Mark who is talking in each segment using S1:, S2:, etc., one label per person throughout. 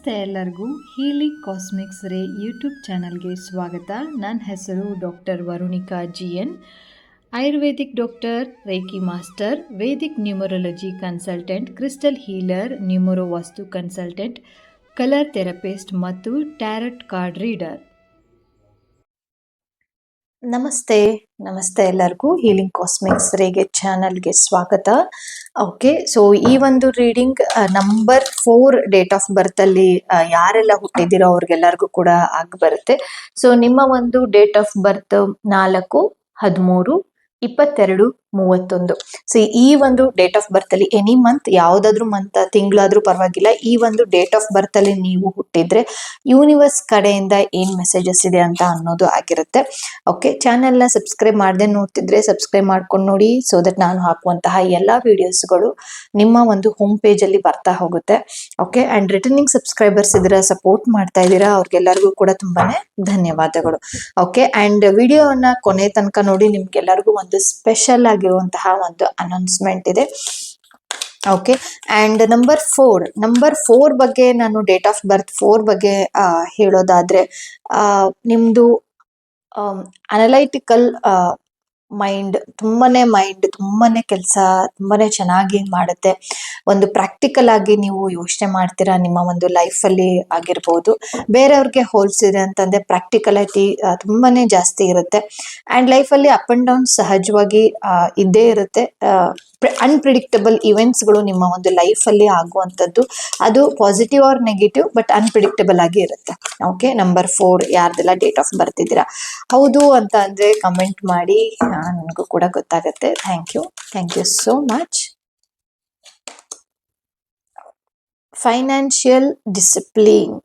S1: ನಮಸ್ತೆ ಎಲ್ಲರಿಗೂ. Healing cosmics ರೇ ಯೂಟ್ಯೂಬ್ ಚಾನಲ್ಗೆ ಸ್ವಾಗತ. ನನ್ನ ಹೆಸರು doctor Varunika GN, Ayurvedic doctor, reiki master, Vedic numerology consultant, crystal healer, numero vastu consultant, colour therapist ಮತ್ತು ಟ್ಯಾರಟ್ ಕಾರ್ಡ್ ರೀಡರ್. ನಮಸ್ತೆ ಎಲ್ಲರಿಗೂ. ಹೀಲಿಂಗ್ ಕಾಸ್ಮಿಕ್ಸ್ ರೇಗೆ ಚಾನಲ್ಗೆ ಸ್ವಾಗತ. ಓಕೆ, ಸೊ ಈ ಒಂದು ರೀಡಿಂಗ್ ನಂಬರ್ 4 ಡೇಟ್ ಆಫ್ ಬರ್ತ್ ಅಲ್ಲಿ ಯಾರೆಲ್ಲ ಹುಟ್ಟಿದಿರೋ ಅವ್ರಿಗೆಲ್ಲರಿಗೂ ಕೂಡ ಆಗಿ ಬರುತ್ತೆ. ಸೊ ನಿಮ್ಮ ಒಂದು ಡೇಟ್ ಆಫ್ ಬರ್ತ್ 4-13-22-31. ಸೊ ಈ ಒಂದು ಡೇಟ್ ಆಫ್ ಬರ್ತ್ ಅಲ್ಲಿ ಎನಿ ಮಂತ್, ಯಾವ್ದಾದ್ರು ಮಂತ್, ತಿಂಗಳಾದ್ರೂ ಪರವಾಗಿಲ್ಲ, ಈ ಒಂದು ಡೇಟ್ ಆಫ್ ಬರ್ತ್ ಅಲ್ಲಿ ನೀವು ಹುಟ್ಟಿದ್ರೆ ಯೂನಿವರ್ಸ್ ಕಡೆಯಿಂದ ಏನ್ ಮೆಸೇಜಸ್ ಇದೆ ಅಂತ ಅನ್ನೋದು ಆಗಿರುತ್ತೆ. ಓಕೆ, ಚಾನೆಲ್ ನ ಸಬ್ಸ್ಕ್ರೈಬ್ ಮಾಡದೆ ನೋಡ್ತಿದ್ರೆ ಸಬ್ಸ್ಕ್ರೈಬ್ ಮಾಡ್ಕೊಂಡು ನೋಡಿ, ಸೊ ದಟ್ ನಾನು ಹಾಕುವಂತಹ ಎಲ್ಲಾ ವಿಡಿಯೋಸ್ಗಳು ನಿಮ್ಮ ಒಂದು ಹೋಮ್ ಪೇಜ್ ಅಲ್ಲಿ ಬರ್ತಾ ಹೋಗುತ್ತೆ. ಓಕೆ, ಅಂಡ್ ರಿಟರ್ನಿಂಗ್ ಸಬ್ಸ್ಕ್ರೈಬರ್ಸ್ ಇದ್ರ ಸಪೋರ್ಟ್ ಮಾಡ್ತಾ ಇದ್ದೀರಾ, ಅವ್ರಿಗೆಲ್ಲರಿಗೂ ಕೂಡ ತುಂಬಾನೇ ಧನ್ಯವಾದಗಳು. ಓಕೆ, ಅಂಡ್ ವಿಡಿಯೋನ ಕೊನೆ ತನಕ ನೋಡಿ. ನಿಮ್ಗೆಲ್ಲರಿಗೂ ಒಂದು ಸ್ಪೆಷಲ್ ಆಗಿರುವಂತಹ ಒಂದು ಅನೌನ್ಸ್ಮೆಂಟ್ ಇದೆ. ಓಕೆ, ಅಂಡ್ ನಂಬರ್ 4 ಬಗ್ಗೆ ನಾನು ಡೇಟ್ ಆಫ್ ಬರ್ತ್ 4 ಬಗ್ಗೆ ಹೇಳೋದಾದ್ರೆ, ನಿಮ್ದು ಅನಲೈಟಿಕಲ್ ಮೈಂಡ್ ತುಂಬಾನೇ ಕೆಲಸ ತುಂಬಾನೇ ಚೆನ್ನಾಗಿ ಮಾಡುತ್ತೆ. ಒಂದು ಪ್ರಾಕ್ಟಿಕಲ್ ಆಗಿ ನೀವು ಯೋಚನೆ ಮಾಡ್ತೀರಾ ನಿಮ್ಮ ಒಂದು ಲೈಫ್ ಅಲ್ಲಿ ಆಗಿರ್ಬೋದು. ಬೇರೆಯವ್ರಿಗೆ ಹೋಲಿಸಿದ್ರೆ ಅಂತಂದ್ರೆ ಪ್ರಾಕ್ಟಿಕಲಿಟಿ ತುಂಬಾನೇ ಜಾಸ್ತಿ ಇರುತ್ತೆ. ಅಂಡ್ ಲೈಫ್ ಅಲ್ಲಿ ಅಪ್ ಅಂಡ್ ಡೌನ್ ಸಹಜವಾಗಿ ಇದ್ದೇ ಇರುತ್ತೆ. ಅನ್ಪ್ರಿಡಿಕ್ಟಬಲ್ ಇವೆಂಟ್ಸ್ಗಳು ನಿಮ್ಮ ಒಂದು ಲೈಫ್ ಅಲ್ಲಿ ಆಗುವಂಥದ್ದು, ಅದು positive or negative, but unpredictable ಆಗಿ ಇರುತ್ತೆ. ಓಕೆ, ನಂಬರ್ 4 ಯಾರ್ದೆಲ್ಲ ಡೇಟ್ ಆಫ್ ಬರ್ತ್ ಇದ್ದೀರಾ ಹೌದು ಅಂತ ಅಂದ್ರೆ ಕಮೆಂಟ್ ಮಾಡಿ, ನನಗೂ ಕೂಡ ಗೊತ್ತಾಗುತ್ತೆ. Thank you so much. Financial discipline.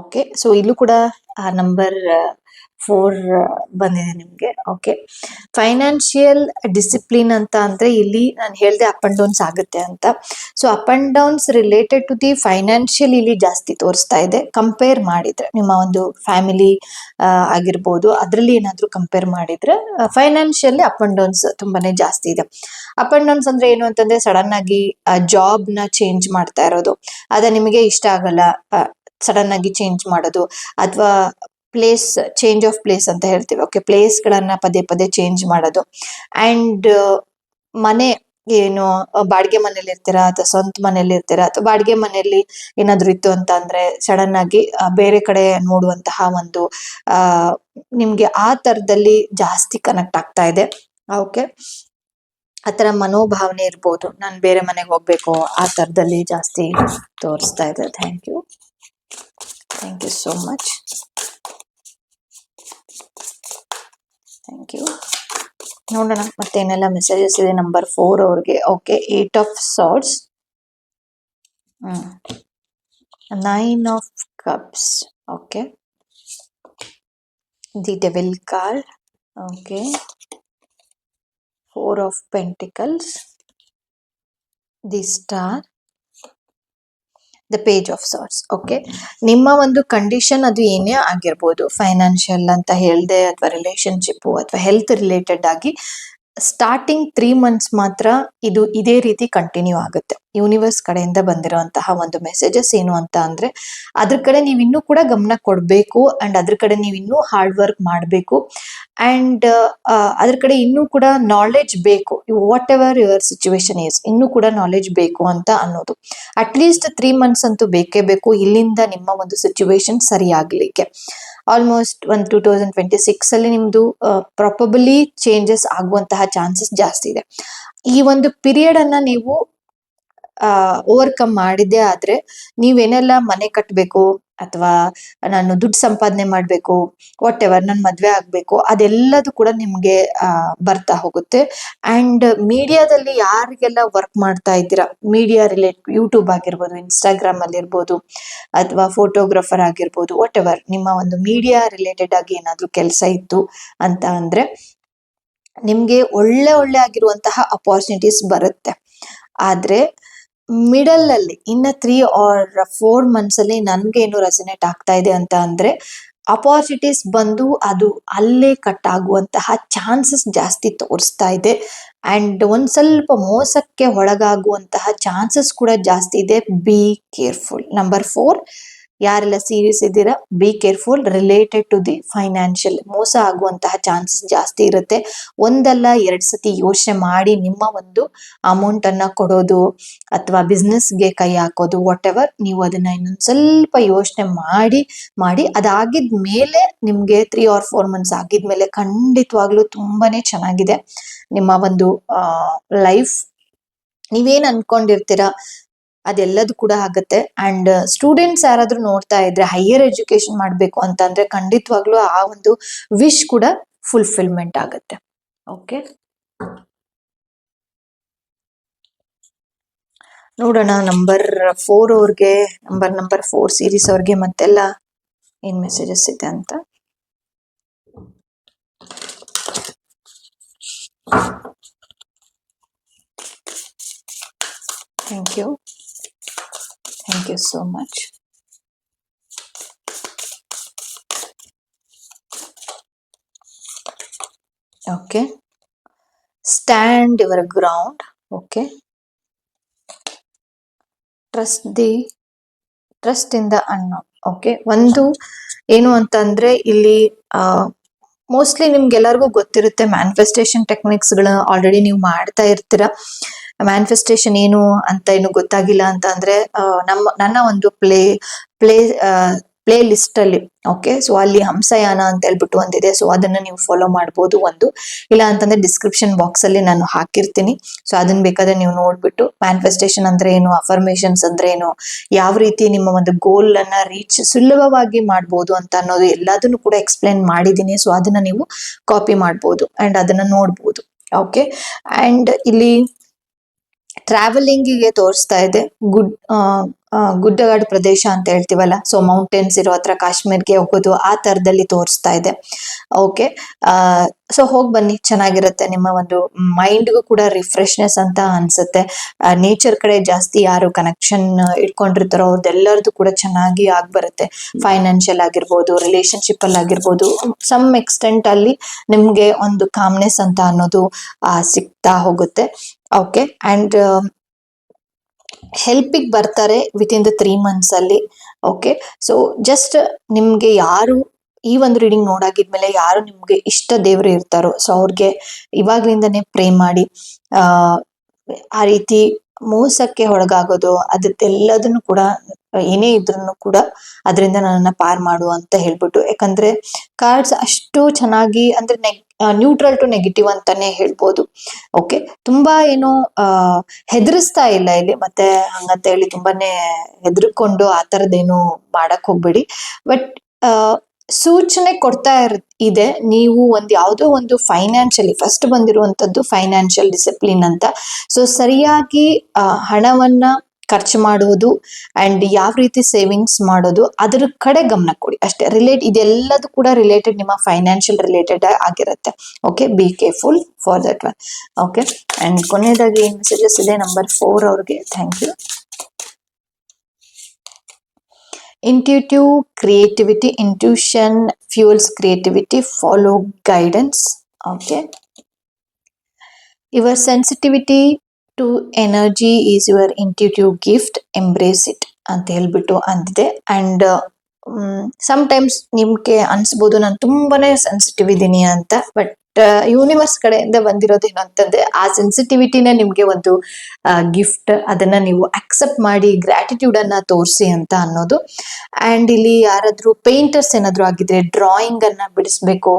S1: Okay, so ಇಲ್ಲೂ ಕೂಡ ನಂಬರ್ 4 ಬಂದಿದೆ ನಿಮ್ಗೆ. ಓಕೆ, ಫೈನಾನ್ಷಿಯಲ್ ಡಿಸಿಪ್ಲಿನ್ ಅಂತ ಅಂದ್ರೆ ಇಲ್ಲಿ ನಾನು ಹೇಳ್ದೆ ಅಪ್ ಅಂಡ್ ಡೌನ್ಸ್ ಆಗುತ್ತೆ ಅಂತ. So up and downs related to the financial ಇಲ್ಲಿ ಜಾಸ್ತಿ ತೋರಿಸ್ತಾ ಇದೆ. ಕಂಪೇರ್ ಮಾಡಿದ್ರೆ ನಿಮ್ಮ ಒಂದು ಫ್ಯಾಮಿಲಿ ಆಗಿರ್ಬೋದು, ಅದರಲ್ಲಿ ಏನಾದ್ರು ಕಂಪೇರ್ ಮಾಡಿದ್ರೆ ಫೈನಾನ್ಷಿಯಲಿ ಅಪ್ ಅಂಡ್ ಡೌನ್ಸ್ ತುಂಬಾನೇ ಜಾಸ್ತಿ ಇದೆ. ಅಪ್ ಅಂಡ್ ಡೌನ್ಸ್ ಅಂದ್ರೆ ಏನು ಅಂತಂದ್ರೆ, ಸಡನ್ ಆಗಿ ಜಾಬ್ ನ ಚೇಂಜ್ ಮಾಡ್ತಾ ಇರೋದು, ಅದ ನಿಮಗೆ ಇಷ್ಟ ಆಗಲ್ಲ, ಸಡನ್ ಆಗಿ ಚೇಂಜ್ ಮಾಡೋದು, ಅಥವಾ ಚೇಂಜ್ ಆಫ್ ಪ್ಲೇಸ್ ಅಂತ ಹೇಳ್ತೀವಿ. ಓಕೆ, ಪ್ಲೇಸ್ ಗಳನ್ನ ಪದೇ ಚೇಂಜ್ ಮಾಡೋದು. ಅಂಡ್ ಮನೆ, ಏನು ಬಾಡಿಗೆ ಮನೇಲಿ ಇರ್ತೀರಾ ಅಥವಾ ಸ್ವಂತ ಮನೇಲಿ ಇರ್ತೀರಾ, ಅಥವಾ ಬಾಡಿಗೆ ಮನೆಯಲ್ಲಿ ಏನಾದ್ರು ಇತ್ತು ಅಂತ ಅಂದ್ರೆ ಸಡನ್ ಆಗಿ ಬೇರೆ ಕಡೆ ನೋಡುವಂತಹ ಒಂದು ನಿಮ್ಗೆ ಆ ತರದಲ್ಲಿ ಜಾಸ್ತಿ ಕನೆಕ್ಟ್ ಆಗ್ತಾ ಇದೆ. ಓಕೆ, ಆತರ ಮನೋಭಾವನೆ ಇರ್ಬೋದು, ನಾನು ಬೇರೆ ಮನೆಗೆ ಹೋಗ್ಬೇಕು, ಆ ತರದಲ್ಲಿ ಜಾಸ್ತಿ ತೋರಿಸ್ತಾ ಇದೆ. Thank you so much. Thank you. ನೋಡೋಣ ಮತ್ತೇನೆಲ್ಲ ಮೆಸೇಜಸ್ ಇದೆ ನಂಬರ್ 4 ಅವ್ರಿಗೆ. Okay, 8 of swords, 9 of cups, okay, the devil card, okay, 4 of pentacles, the star, the page of swords. Okay, ನಿಮ್ಮ ಒಂದು ಕಂಡೀಷನ್ ಅದು ಏನೇ ಆಗಿರ್ಬೋದು, ಫೈನಾನ್ಷಿಯಲ್ ಅಂತ ಹೇಳ್ದೆ ಅಥವಾ ರಿಲೇಶನ್ಶಿಪ್ ಅಥವಾ ಹೆಲ್ತ್ ರಿಲೇಟೆಡ್ ಆಗಿ ಸ್ಟಾರ್ಟಿಂಗ್ 3 months ಮಾತ್ರ ಇದು ಇದೇ ರೀತಿ ಕಂಟಿನ್ಯೂ ಆಗುತ್ತೆ. ಯೂನಿವರ್ಸ್ ಕಡೆಯಿಂದ ಬಂದಿರುವಂತಹ ಒಂದು ಮೆಸೇಜಸ್ ಏನು ಅಂತ ಅಂದ್ರೆ, ಅದ್ರ ಕಡೆ ನೀವು ಇನ್ನೂ ಕೂಡ ಗಮನ ಕೊಡ್ಬೇಕು, ಅಂಡ್ ಅದ್ರ ಕಡೆ ನೀವು ಇನ್ನೂ ಹಾರ್ಡ್ ವರ್ಕ್ ಮಾಡಬೇಕು, ಅಂಡ್ ಅದ್ರ ಕಡೆ ಇನ್ನೂ ಕೂಡ ನಾಲೆಡ್ಜ್ ಬೇಕು. What ever your situation is, ಇನ್ನೂ ಕೂಡ ನಾಲೆಡ್ಜ್ ಬೇಕು ಅಂತ ಅನ್ನೋದು. ಅಟ್ಲೀಸ್ಟ್ 3 months ಅಂತೂ ಬೇಕೇ ಬೇಕು ಇಲ್ಲಿಂದ ನಿಮ್ಮ ಒಂದು ಸಿಚುವೇಶನ್ ಸರಿ ಆಗ್ಲಿಕ್ಕೆ. ಆಲ್ಮೋಸ್ಟ್ 2026 ಅಲ್ಲಿ ನಿಮ್ದು ಪ್ರಾಬಬಲಿ ಚೇಂಜಸ್ ಆಗುವಂತಹ ಚಾನ್ಸಸ್ ಜಾಸ್ತಿ ಇದೆ. ಈ ಒಂದು ಪೀರಿಯಡ್ ಅನ್ನ ನೀವು ಓವರ್ಕಮ್ ಮಾಡಿದ್ದೆ ಆದ್ರೆ, ನೀವೇನೆಲ್ಲ ಮನೆ ಕಟ್ಟಬೇಕು ಅಥವಾ ನಾನು ದುಡ್ಡು ಸಂಪಾದನೆ ಮಾಡ್ಬೇಕು, ವಾಟ್ ಎವರ್ ನಾನು ಮದ್ವೆ ಆಗ್ಬೇಕು, ಅದೆಲ್ಲದು ಕೂಡ ನಿಮ್ಗೆ ಬರ್ತಾ ಹೋಗುತ್ತೆ. ಅಂಡ್ ಮೀಡಿಯಾದಲ್ಲಿ ಯಾರಿಗೆಲ್ಲ ವರ್ಕ್ ಮಾಡ್ತಾ ಇದ್ದೀರಾ, ಮೀಡಿಯಾ ಯೂಟ್ಯೂಬ್ ಆಗಿರ್ಬೋದು, ಇನ್ಸ್ಟಾಗ್ರಾಮ್ ಅಲ್ಲಿ ಇರ್ಬೋದು, ಅಥವಾ ಫೋಟೋಗ್ರಾಫರ್ ಆಗಿರ್ಬೋದು, ವಾಟ್ ಎವರ್ ನಿಮ್ಮ ಒಂದು ಮೀಡಿಯಾ ರಿಲೇಟೆಡ್ ಆಗಿ ಏನಾದ್ರು ಕೆಲಸ ಇತ್ತು ಅಂತ ಅಂದ್ರೆ, ನಿಮ್ಗೆ ಒಳ್ಳೆ ಆಗಿರುವಂತಹ ಅಪಾರ್ಚುನಿಟೀಸ್ ಬರುತ್ತೆ. ಆದ್ರೆ ಮಿಡಲ್ ಅಲ್ಲಿ ಇನ್ನ 3 or 4 months ಅಲ್ಲಿ ನನ್ಗೆ ಏನು ರೆಸನೇಟ್ ಆಗ್ತಾ ಇದೆ ಅಂತ ಅಂದ್ರೆ, ಅಪಾರ್ಚುನಿಟೀಸ್ ಬಂದು ಅದು ಅಲ್ಲೇ ಕಟ್ ಆಗುವಂತಹ ಚಾನ್ಸಸ್ ಜಾಸ್ತಿ ತೋರಿಸ್ತಾ ಇದೆ. ಅಂಡ್ ಒಂದ್ ಸ್ವಲ್ಪ ಮೋಸಕ್ಕೆ ಒಳಗಾಗುವಂತಹ ಚಾನ್ಸಸ್ ಕೂಡ ಜಾಸ್ತಿ ಇದೆ. Be careful. ನಂಬರ್ 4 ಯಾರೆಲ್ಲ ಸೀರಿಯಸ್ ಇದ್ದೀರಾ, be careful related to the financial. ಮೋಸ ಆಗುವಂತಹ ಚಾನ್ಸಸ್ ಜಾಸ್ತಿ ಇರುತ್ತೆ. ಒಂದಲ್ಲ 2 ಸತಿ ಯೋಚನೆ ಮಾಡಿ ನಿಮ್ಮ ಒಂದು ಅಮೌಂಟ್ ಅನ್ನ ಕೊಡೋದು ಅಥವಾ ಬಿಸ್ನೆಸ್ಗೆ ಕೈ ಹಾಕೋದು, ವಾಟ್ ಎವರ್, ನೀವು ಅದನ್ನ ಇನ್ನೊಂದು ಸ್ವಲ್ಪ ಯೋಚನೆ ಮಾಡಿ ಅದಾಗಿದ್ಮೇಲೆ ನಿಮ್ಗೆ 3 or 4 months ಆಗಿದ್ಮೇಲೆ ಖಂಡಿತವಾಗ್ಲೂ ತುಂಬಾನೇ ಚೆನ್ನಾಗಿದೆ ನಿಮ್ಮ ಒಂದು ಲೈಫ್. ನೀವೇನ್ ಅನ್ಕೊಂಡಿರ್ತೀರಾ ಅದೆಲ್ಲದು ಕೂಡ ಆಗುತ್ತೆ. ಅಂಡ್ ಸ್ಟೂಡೆಂಟ್ಸ್ ಯಾರಾದ್ರೂ ನೋಡ್ತಾ ಇದ್ರೆ ಹೈಯರ್ ಎಜುಕೇಶನ್ ಮಾಡ್ಬೇಕು ಅಂತಂದ್ರೆ ಖಂಡಿತವಾಗ್ಲೂ ಆ ಒಂದು ವಿಶ್ ಕೂಡ ಫುಲ್ಫಿಲ್ಮೆಂಟ್ ಆಗುತ್ತೆ. ಓಕೆ, ನೋಡೋಣ ನಂಬರ್ 4 ಅವ್ರಿಗೆ, ನಂಬರ್ 4 ಸೀರೀಸ್ ಅವ್ರಿಗೆ ಮತ್ತೆಲ್ಲ ಏನ್ ಮೆಸೇಜಸ್ ಇದೆ ಅಂತ. Thank you so much. Okay, stand your ground. Okay, trust in the unknown. Okay, ಒಂದು ಏನು ಅಂತಂದ್ರೆ ಇಲ್ಲಿ ಮೋಸ್ಟ್ಲಿ ನಿಮ್ಗೆಲ್ಲರಿಗೂ ಗೊತ್ತಿರುತ್ತೆ ಮ್ಯಾನಿಫೆಸ್ಟೇಷನ್ ಟೆಕ್ನಿಕ್ಸ್ ಗಳ ಆಲ್ರೆಡಿ ನೀವು ಮಾಡ್ತಾ ಇರ್ತೀರಾ. ಮ್ಯಾನಿಫೆಸ್ಟೇಷನ್ ಏನು ಅಂತ ಏನು ಗೊತ್ತಾಗಿಲ್ಲ ಅಂತ ಅಂದ್ರೆ ನನ್ನ ಒಂದು ಪ್ಲೇ ಲಿಸ್ಟ್ ಅಲ್ಲಿ, ಓಕೆ, ಸೊ ಅಲ್ಲಿ ಹಂಸಯಾನ ಅಂತ ಹೇಳ್ಬಿಟ್ಟು ಒಂದಿದೆ, ಸೊ ಅದನ್ನ ನೀವು ಫಾಲೋ ಮಾಡ್ಬೋದು. ಒಂದು ಇಲ್ಲ ಅಂತಂದ್ರೆ ಡಿಸ್ಕ್ರಿಪ್ಷನ್ ಬಾಕ್ಸ್ ಅಲ್ಲಿ ನಾನು ಹಾಕಿರ್ತೀನಿ, ಸೊ ಅದನ್ನ ಬೇಕಾದ್ರೆ ನೀವು ನೋಡ್ಬಿಟ್ಟು ಮ್ಯಾನಿಫೆಸ್ಟೇಷನ್ ಅಂದ್ರೆ ಏನು, ಅಫರ್ಮೇಶನ್ಸ್ ಅಂದ್ರೆ ಏನು, ಯಾವ ರೀತಿ ನಿಮ್ಮ ಒಂದು ಗೋಲ್ ಅನ್ನ ರೀಚ್ ಸುಲಭವಾಗಿ ಮಾಡ್ಬೋದು ಅಂತ ಅನ್ನೋದು ಎಲ್ಲದನ್ನು ಕೂಡ ಎಕ್ಸ್ಪ್ಲೈನ್ ಮಾಡಿದೀನಿ. ಸೊ ಅದನ್ನ ನೀವು ಕಾಪಿ ಮಾಡ್ಬೋದು ಅಂಡ್ ಅದನ್ನ ನೋಡ್ಬೋದು. ಓಕೆ, ಅಂಡ್ ಇಲ್ಲಿ ಟ್ರಾವೆಲಿಂಗಿಗೆ ತೋರಿಸ್ತಾ ಇದೆ ಗುಡ್ಡಗಾಡು ಪ್ರದೇಶ ಅಂತ ಹೇಳ್ತೀವಲ್ಲ, ಸೊ ಮೌಂಟೇನ್ಸ್ ಇರೋ ಹತ್ರ ಕಾಶ್ಮೀರ್ಗೆ ಹೋಗೋದು ಆ ತರದಲ್ಲಿ ತೋರಿಸ್ತಾ ಇದೆ. ಓಕೆ, ಸೊ ಹೋಗಿ ಬನ್ನಿ, ಚೆನ್ನಾಗಿರುತ್ತೆ. ನಿಮ್ಮ ಒಂದು ಮೈಂಡ್ಗೂ ಕೂಡ ರಿಫ್ರೆಶ್ನೆಸ್ ಅಂತ ಅನ್ಸುತ್ತೆ. ನೇಚರ್ ಕಡೆ ಜಾಸ್ತಿ ಯಾರು ಕನೆಕ್ಷನ್ ಇಟ್ಕೊಂಡಿರ್ತಾರೋ ಅವ್ರದ್ದೆಲ್ಲರದು ಕೂಡ ಚೆನ್ನಾಗಿ ಆಗ್ಬರುತ್ತೆ. ಫೈನಾನ್ಷಿಯಲ್ ಆಗಿರ್ಬೋದು, ರಿಲೇಶನ್ಶಿಪ್ ಅಲ್ಲಿ ಆಗಿರ್ಬೋದು, ಸಮ್ ಎಕ್ಸ್ಟೆಂಟ್ ಅಲ್ಲಿ ನಿಮ್ಗೆ ಒಂದು ಕಾಮ್ನೆಸ್ ಅಂತ ಅನ್ನೋದು ಸಿಗ್ತಾ ಹೋಗುತ್ತೆ. ಓಕೆ, ಅಂಡ್ ಹೆಲ್ಪಿಗೆ ಬರ್ತಾರೆ ವಿತಿನ್ ದ 3 months ಅಲ್ಲಿ. ಓಕೆ, ಸೊ ಜಸ್ಟ್ ನಿಮ್ಗೆ ಯಾರು ಈ ಒಂದು ರೀಡಿಂಗ್ ನೋಡಾಗಿದ್ಮೇಲೆ ಯಾರು ನಿಮ್ಗೆ ಇಷ್ಟ ದೇವರು ಇರ್ತಾರೋ, ಸೊ ಅವ್ರಿಗೆ ಇವಾಗ್ಲಿಂದನೇ ಪ್ರೇ ಮಾಡಿ. ಆ ರೀತಿ ಮೋಸಕ್ಕೆ ಒಳಗಾಗೋದು ಅದೆಲ್ಲದನ್ನು ಕೂಡ ಏನೇ ಇದ್ರೂ ಕೂಡ ಅದರಿಂದ ನನ್ನನ್ನ ಪಾರ್ ಮಾಡು ಅಂತ ಹೇಳ್ಬಿಟ್ಟು. ಯಾಕಂದ್ರೆ ಕಾರ್ಡ್ಸ್ ಅಷ್ಟು ಚೆನ್ನಾಗಿ ಅಂದ್ರೆ ನ್ಯೂಟ್ರಲ್ ಟು ನೆಗೆಟಿವ್ ಅಂತಾನೆ ಹೇಳ್ಬೋದು. ಓಕೆ, ತುಂಬಾ ಏನು ಹೆದರಿಸ್ತಾ ಇಲ್ಲ ಇಲ್ಲಿ, ಮತ್ತೆ ಹಂಗಂತ ಹೇಳಿ ತುಂಬಾನೇ ಹೆದರ್ಕೊಂಡು ಆ ತರದ್ದೇನು ಮಾಡಕ್ ಹೋಗ್ಬೇಡಿ. ಬಟ್ ಸೂಚನೆ ಕೊಡ್ತಾ ಇದೆ, ನೀವು ಯಾವುದೋ ಒಂದು ಫೈನಾನ್ಷಿಯಲಿ ಫಸ್ಟ್ ಬಂದಿರುವಂತದ್ದು ಫೈನಾನ್ಷಿಯಲ್ ಡಿಸಿಪ್ಲಿನ್ ಅಂತ. ಸೊ ಸರಿಯಾಗಿ ಹಣವನ್ನ ಖರ್ಚು ಮಾಡುವುದು ಅಂಡ್ ಯಾವ ರೀತಿ ಸೇವಿಂಗ್ಸ್ ಮಾಡೋದು ಅದ್ರ ಕಡೆ ಗಮನ ಕೊಡಿ ಅಷ್ಟೇ. ಇದೆಲ್ಲದು ಕೂಡ ರಿಲೇಟೆಡ್ ನಿಮ್ಮ ಫೈನಾನ್ಷಿಯಲ್ ರಿಲೇಟೆಡ್ ಆಗಿರುತ್ತೆ. Okay, be careful for that one. Okay, and ಕೊನೆಯದಾಗಿ ಏನ್ ಮೆಸೇಜಸ್ ಇದೆ ನಂಬರ್ 4 ಅವ್ರಿಗೆ. Thank you. Intuitive creativity, intuition fuels creativity, follow guidance. Okay, your sensitivity to energy is your intuitive gift, embrace it ಅಂತ ಹೇಳ್ಬಿಟ್ಟು ಅಂದಿದೆ. And sometimes ನಿಮ್ಗೆ ಅನ್ಸ್ಬೋದು ನಾನು ತುಂಬಾನೇ sensitive ಇದ್ದೀನಿ ಅಂತ, ಬಟ್ ಯೂನಿವರ್ಸ್ ಕಡೆಯಿಂದ ಬಂದಿರೋದೇನು ಅಂತಂದ್ರೆ ಆ ಸೆನ್ಸಿಟಿವಿಟಿನೇ ನಿಮ್ಗೆ ಒಂದು ಗಿಫ್ಟ್. ಅದನ್ನ ನೀವು ಅಕ್ಸೆಪ್ಟ್ ಮಾಡಿ ಗ್ರಾಟಿಟ್ಯೂಡ್ ಅನ್ನ ತೋರಿಸಿ ಅಂತ ಅನ್ನೋದು. ಅಂಡ್ ಇಲ್ಲಿ ಯಾರಾದ್ರೂ ಪೇಂಟರ್ಸ್ ಏನಾದ್ರು ಆಗಿದ್ರೆ ಡ್ರಾಯಿಂಗ್ ಅನ್ನ ಬಿಡಿಸ್ಬೇಕು,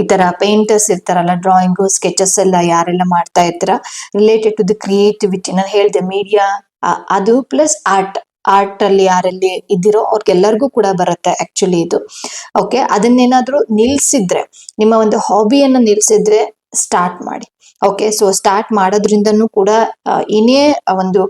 S1: ಈ ತರ ಪೇಂಟರ್ಸ್ ಇರ್ತಾರಲ್ಲ, ಡ್ರಾಯಿಂಗ್ ಸ್ಕೆಚಸ್ ಎಲ್ಲ ಯಾರೆಲ್ಲ ಮಾಡ್ತಾ ಇರ್ತಾರ ರಿಲೇಟೆಡ್ ಟು ದಿ ಕ್ರಿಯೇಟಿವಿಟಿ, ನಾನು ಹೇಳಿದೆ ಮೀಡಿಯಾ ಅದು ಪ್ಲಸ್ ಆರ್ಟ್ ಅಲ್ಲಿ ಯಾರಲ್ಲಿ ಇದ್ದಿರೋ ಅವ್ರಿಗೆಲ್ಲರಿಗೂ ಕೂಡ ಬರುತ್ತೆ ಆಕ್ಚುಲಿ ಇದು. ಓಕೆ, ಅದನ್ನೇನಾದ್ರೂ ನಿಲ್ಸಿದ್ರೆ, ನಿಮ್ಮ ಒಂದು ಹಾಬಿಯನ್ನ ನಿಲ್ಸಿದ್ರೆ ಸ್ಟಾರ್ಟ್ ಮಾಡಿ. ಓಕೆ, ಸೊ ಸ್ಟಾರ್ಟ್ ಮಾಡೋದ್ರಿಂದನೂ ಕೂಡ ಏನೇ ಒಂದು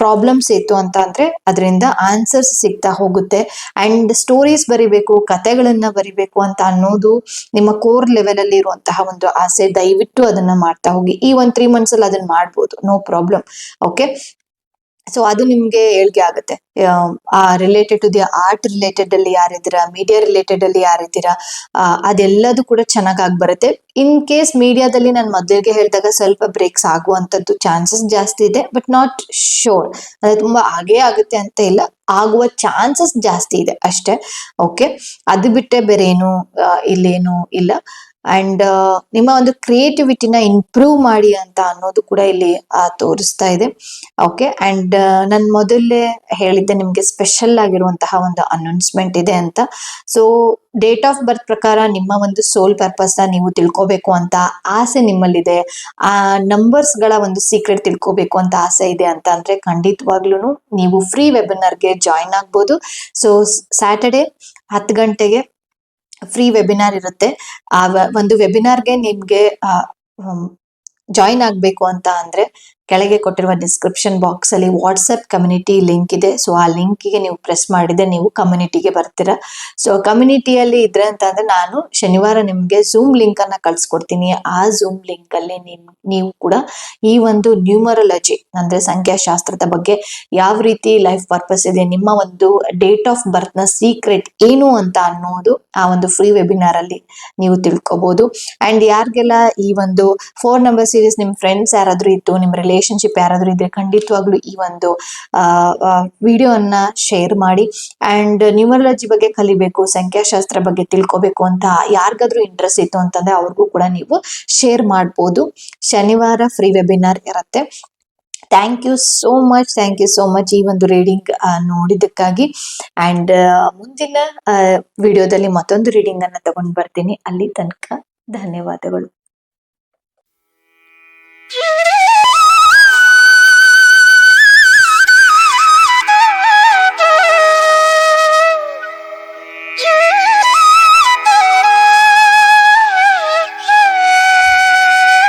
S1: ಪ್ರಾಬ್ಲಮ್ಸ್ ಇತ್ತು ಅಂತ ಅಂದ್ರೆ ಅದರಿಂದ ಆನ್ಸರ್ಸ್ ಸಿಗ್ತಾ ಹೋಗುತ್ತೆ. ಅಂಡ್ ಸ್ಟೋರೀಸ್ ಬರಿಬೇಕು, ಕತೆಗಳನ್ನ ಬರಿಬೇಕು ಅಂತ ಅನ್ನೋದು ನಿಮ್ಮ ಕೋರ್ ಲೆವೆಲ್ ಅಲ್ಲಿ ಇರುವಂತಹ ಒಂದು ಆಸೆ. ದಯವಿಟ್ಟು ಅದನ್ನ ಮಾಡ್ತಾ ಹೋಗಿ. ಈ 1-3 months ಅಲ್ಲಿ ಅದನ್ನ ಮಾಡ್ಬೋದು, ನೋ ಪ್ರಾಬ್ಲಮ್. ಓಕೆ, ಸೊ ಅದು ನಿಮ್ಗೆ ಏಳ್ಗೆ ಆಗುತ್ತೆ. ಆ related to the art related ಅಲ್ಲಿ ಯಾರಿದ್ದೀರಾ, ಮೀಡಿಯಾ ರಿಲೇಟೆಡ್ ಅಲ್ಲಿ ಯಾರಿದ್ದೀರಾ, ಅದೆಲ್ಲದು ಕೂಡ ಚೆನ್ನಾಗಿ ಬರುತ್ತೆ. ಇನ್ ಕೇಸ್ ಮೀಡಿಯಾದಲ್ಲಿ ನಾನು ಮೊದಲಿಗೆ ಹೇಳಿದಾಗ ಸ್ವಲ್ಪ ಬ್ರೇಕ್ಸ್ ಆಗುವಂತದ್ದು ಚಾನ್ಸಸ್ ಜಾಸ್ತಿ ಇದೆ, ಬಟ್ ನಾಟ್ ಶೋರ್. ಅದು ತುಂಬಾ ಹಾಗೇ ಆಗುತ್ತೆ ಅಂತ ಇಲ್ಲ, ಆಗುವ ಚಾನ್ಸಸ್ ಜಾಸ್ತಿ ಇದೆ ಅಷ್ಟೇ. ಓಕೆ, ಅದು ಬಿಟ್ಟೆ ಬೇರೆ ಏನು ಇಲ್ಲೇನು ಇಲ್ಲ. ಅಂಡ್ ನಿಮ್ಮ ಒಂದು ಕ್ರಿಯೇಟಿವಿಟಿನ ಇಂಪ್ರೂವ್ ಮಾಡಿ ಅಂತ ಅನ್ನೋದು ಕೂಡ ಇಲ್ಲಿ ತೋರಿಸ್ತಾ ಇದೆ. ಓಕೆ, ಅಂಡ್ ನಾನು ಮೊದಲೇ ಹೇಳಿದ್ದೆ ನಿಮ್ಗೆ ಸ್ಪೆಷಲ್ ಆಗಿರುವಂತಹ ಒಂದು ಅನೌನ್ಸ್ಮೆಂಟ್ ಇದೆ ಅಂತ. ಸೊ ಡೇಟ್ ಆಫ್ ಬರ್ತ್ ಪ್ರಕಾರ ನಿಮ್ಮ ಒಂದು ಸೋಲ್ ಪರ್ಪಸ್ ನೀವು ತಿಳ್ಕೋಬೇಕು ಅಂತ ಆಸೆ ನಿಮ್ಮಲ್ಲಿದೆ, ಆ ನಂಬರ್ಸ್ ಗಳ ಒಂದು ಸೀಕ್ರೆಟ್ ತಿಳ್ಕೋಬೇಕು ಅಂತ ಆಸೆ ಇದೆ ಅಂತ ಅಂದ್ರೆ ಖಂಡಿತವಾಗ್ಲೂ ನೀವು ಫ್ರೀ ವೆಬಿನಾರ್ಗೆ ಜಾಯಿನ್ ಆಗ್ಬೋದು. ಸೊ ಸ್ಯಾಟರ್ಡೆ 10 ಗಂಟೆಗೆ ಫ್ರೀ ವೆಬಿನಾರ್ ಇರುತ್ತೆ. ಆ ಒಂದು ವೆಬಿನಾರ್ಗೆ ನಿಮ್ಗೆ ಜಾಯಿನ್ ಆಗ್ಬೇಕು ಅಂತ ಅಂದ್ರೆ ಕೆಳಗೆ ಕೊಟ್ಟಿರುವ ಡಿಸ್ಕ್ರಿಪ್ಷನ್ ಬಾಕ್ಸ್ ಅಲ್ಲಿ ವಾಟ್ಸ್ಆಪ್ ಕಮ್ಯುನಿಟಿ ಲಿಂಕ್ ಇದೆ. ಸೊ ಆ ಲಿಂಕಿಗೆ ನೀವು ಪ್ರೆಸ್ ಮಾಡಿದ್ರೆ ನೀವು ಕಮ್ಯುನಿಟಿಗೆ ಬರ್ತೀರಾ. ಸೊ ಕಮ್ಯುನಿಟಿಯಲ್ಲಿ ಇದ್ರೆ ಅಂತ ಅಂದ್ರೆ ನಾನು ಶನಿವಾರ ನಿಮ್ಗೆ ಝೂಮ್ ಲಿಂಕ್ ಅನ್ನ ಕಳ್ಸಿಕೊಡ್ತೀನಿ. ಆ ಝೂಮ್ ಲಿಂಕ್ ಅಲ್ಲಿ ನೀವು ಕೂಡ ಈ ಒಂದು ನ್ಯೂಮರಾಲಜಿ ಅಂದ್ರೆ ಸಂಖ್ಯಾಶಾಸ್ತ್ರದ ಬಗ್ಗೆ ಯಾವ ರೀತಿ ಲೈಫ್ ಪರ್ಪಸ್ ಇದೆ, ನಿಮ್ಮ ಒಂದು ಡೇಟ್ ಆಫ್ ಬರ್ತ್ ನ ಸೀಕ್ರೆಟ್ ಏನು ಅಂತ ಅನ್ನೋದು ಆ ಒಂದು ಫ್ರೀ ವೆಬಿನಾರ್ ಅಲ್ಲಿ ನೀವು ತಿಳ್ಕೊಬಹುದು. ಅಂಡ್ ಯಾರಿಗೆಲ್ಲ ಈ ಒಂದು 4 ನಂಬರ್ ಸೀರೀಸ್ ನಿಮ್ ಫ್ರೆಂಡ್ಸ್ ಯಾರಾದ್ರೂ ಇತ್ತು, ನಿಮ್ ರಿಲೇಶನ್ಶಿಪ್ ಯಾರಾದ್ರೂ ಇದ್ರೆ ಖಂಡಿತವಾಗ್ಲೂ ಈ ಒಂದು ವಿಡಿಯೋನ ಶೇರ್ ಮಾಡಿ. ಅಂಡ್ ನ್ಯೂಮರಾಲಜಿ ಬಗ್ಗೆ ಕಲಿಬೇಕು, ಸಂಖ್ಯಾಶಾಸ್ತ್ರ ಬಗ್ಗೆ ತಿಳ್ಕೊಬೇಕು ಅಂತ ಯಾರಿಗಾದ್ರೂ ಇಂಟ್ರೆಸ್ಟ್ ಇತ್ತು ಅಂತಂದ್ರೆ ಅವ್ರಿಗೂ ಕೂಡ ನೀವು ಶೇರ್ ಮಾಡ್ಬೋದು. ಶನಿವಾರ ಫ್ರೀ ವೆಬಿನಾರ್ ಇರುತ್ತೆ. ಥ್ಯಾಂಕ್ ಯು ಸೋ ಮಚ್ ಈ ಒಂದು ರೀಡಿಂಗ್ ನೋಡಿದ್ದಕ್ಕಾಗಿ. ಅಂಡ್ ಮುಂದಿನ ವಿಡಿಯೋದಲ್ಲಿ ಮತ್ತೊಂದು ರೀಡಿಂಗ್ ಅನ್ನ ತಗೊಂಡ್ ಬರ್ತೀನಿ. ಅಲ್ಲಿ ತನಕ ಧನ್ಯವಾದಗಳು.